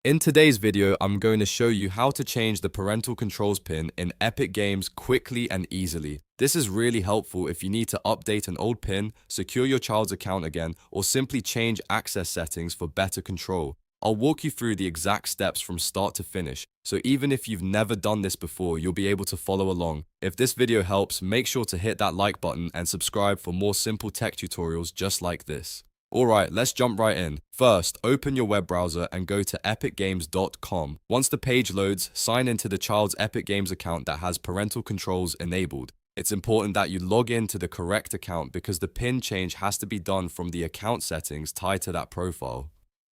In today's video, I'm going to show you how to change the parental controls pin in Epic Games quickly and easily. This is really helpful if you need to update an old pin, secure your child's account again, or simply change access settings for better control. I'll walk you through the exact steps from start to finish, so even if you've never done this before, you'll be able to follow along. If this video helps, make sure to hit that like button and subscribe for more simple tech tutorials just like this. Alright, let's jump right in. First, open your web browser and go to epicgames.com. Once the page loads, sign into the child's Epic Games account that has parental controls enabled. It's important that you log in to the correct account because the pin change has to be done from the account settings tied to that profile.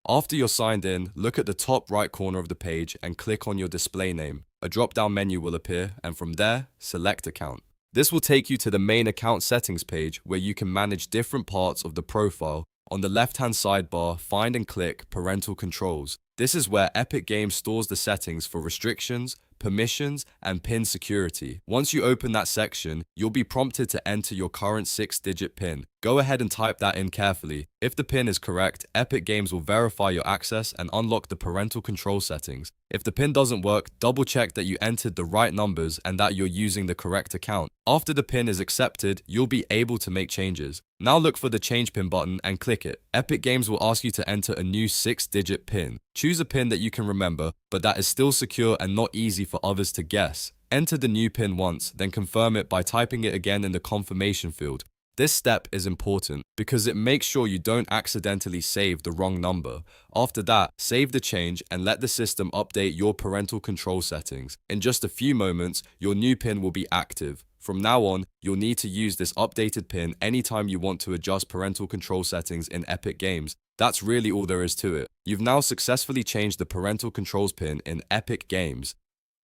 After you're signed in, look at the top right corner of the page and click on your display name. A drop-down menu will appear, and from there, select account. This will take you to the main account settings page where you can manage different parts of the profile. On the left-hand sidebar, find and click Parental Controls. This is where Epic Games stores the settings for restrictions, permissions, and pin security. Once you open that section, you'll be prompted to enter your current 6-digit pin. Go ahead and type that in carefully. If the pin is correct, Epic Games will verify your access and unlock the parental control settings. If the pin doesn't work, double check that you entered the right numbers and that you're using the correct account. After the pin is accepted, you'll be able to make changes. Now look for the Change PIN button and click it. Epic Games will ask you to enter a new 6-digit pin. Choose a pin that you can remember, but that is still secure and not easy for others to guess. Enter the new pin once, then confirm it by typing it again in the confirmation field. This step is important because it makes sure you don't accidentally save the wrong number. After that, save the change and let the system update your parental control settings. In just a few moments, your new pin will be active. From now on, you'll need to use this updated pin anytime you want to adjust parental control settings in Epic Games. That's really all there is to it. You've now successfully changed the parental controls pin in Epic Games.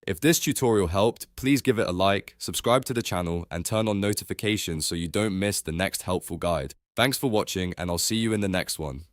If this tutorial helped, please give it a like, subscribe to the channel, and turn on notifications so you don't miss the next helpful guide. Thanks for watching, and I'll see you in the next one.